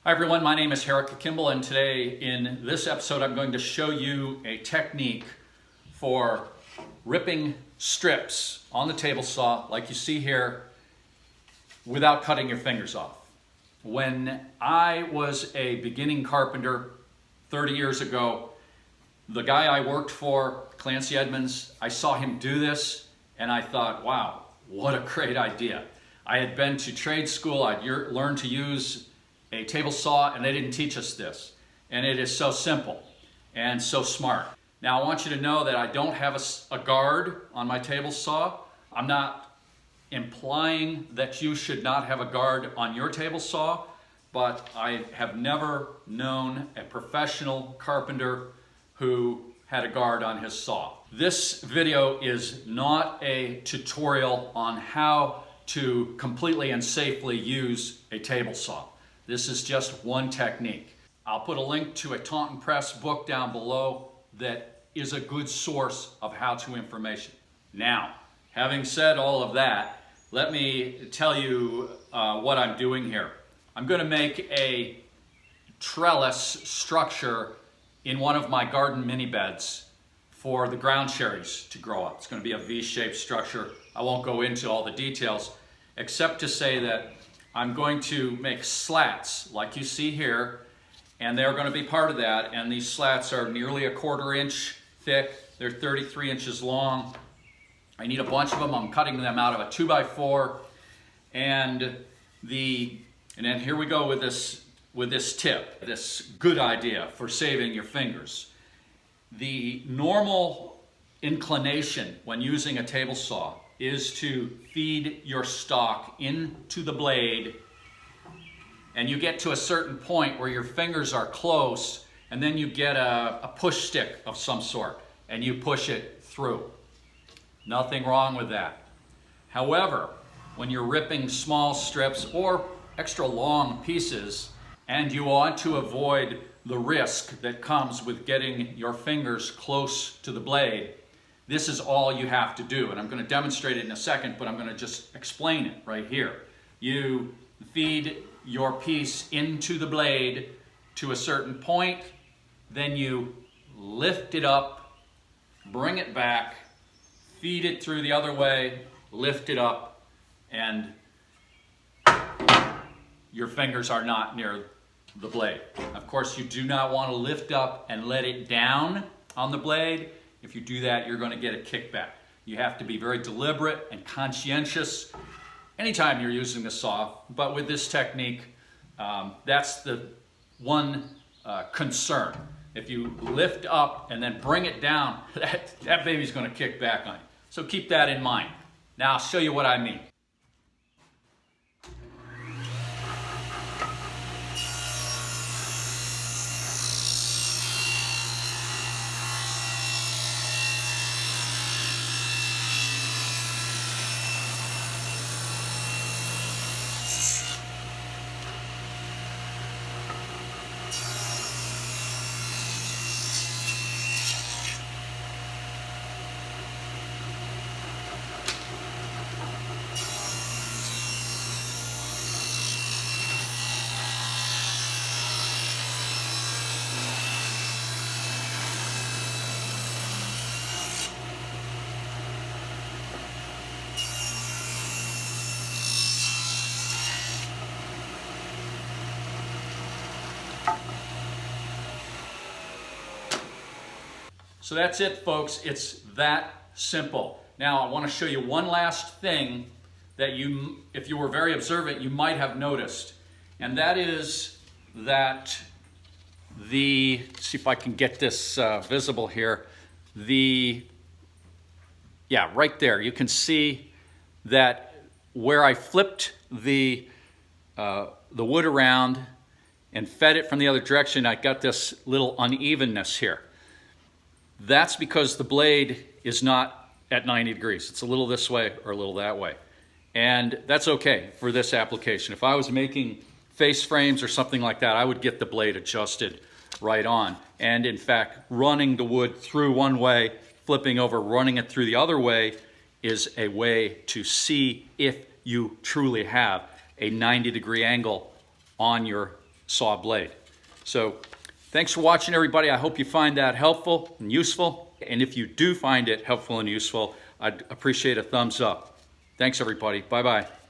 Hi everyone, my name is Herrick Kimball, and today in this episode I'm going to show you a technique for ripping strips on the table saw like you see here without cutting your fingers off. When I was a beginning carpenter 30 years ago, the guy I worked for, Clancy Edmonds, I saw him do this and I thought, wow, what a great idea. I had been to trade school, I'd learned to use a table saw, and they didn't teach us this. And it is so simple and so smart. Now I want you to know that I don't have a guard on my table saw. I'm not implying that you should not have a guard on your table saw, but I have never known a professional carpenter who had a guard on his saw. This video is not a tutorial on how to completely and safely use a table saw. This is just one technique. I'll put a link to a Taunton Press book down below that is a good source of how-to information. Now, having said all of that, let me tell you what I'm doing here. I'm going to make a trellis structure in one of my garden mini beds for the ground cherries to grow up. It's going to be a V-shaped structure. I won't go into all the details except to say that I'm going to make slats like you see here, and they're going to be part of that. And these slats are nearly 1/4 inch thick. They're 33 inches long. I need a bunch of them. I'm cutting them out of a 2x4. And then here we go with this tip, this good idea for saving your fingers. The normal inclination when using a table saw is to feed your stock into the blade, and you get to a certain point where your fingers are close, and then you get a push stick of some sort and you push it through. Nothing wrong with that. However, when you're ripping small strips or extra long pieces and you want to avoid the risk that comes with getting your fingers close to the blade, this is all you have to do. And I'm going to demonstrate it in a second, but I'm going to just explain it right here. You feed your piece into the blade to a certain point, then you lift it up, bring it back, feed it through the other way, lift it up, and your fingers are not near the blade. Of course, you do not want to lift up and let it down on the blade. If you do that, you're going to get a kickback. You have to be very deliberate and conscientious anytime you're using the saw, but with this technique, that's the one concern. If you lift up and then bring it down, that baby's going to kick back on you. So keep that in mind. Now I'll show you what I mean. So that's it, folks. It's that simple. Now, I want to show you one last thing that you, if you were very observant, you might have noticed. And that is that let's see if I can get this visible here. Right there, you can see that where I flipped the wood around and fed it from the other direction, I got this little unevenness here. That's because the blade is not at 90 degrees. It's a little this way or a little that way. And that's okay for this application. If I was making face frames or something like that, I would get the blade adjusted right on. And in fact, running the wood through one way, flipping over, running it through the other way is a way to see if you truly have a 90-degree angle on your saw blade. So thanks for watching, everybody. I hope you find that helpful and useful. And if you do find it helpful and useful, I'd appreciate a thumbs up. Thanks, everybody. Bye-bye.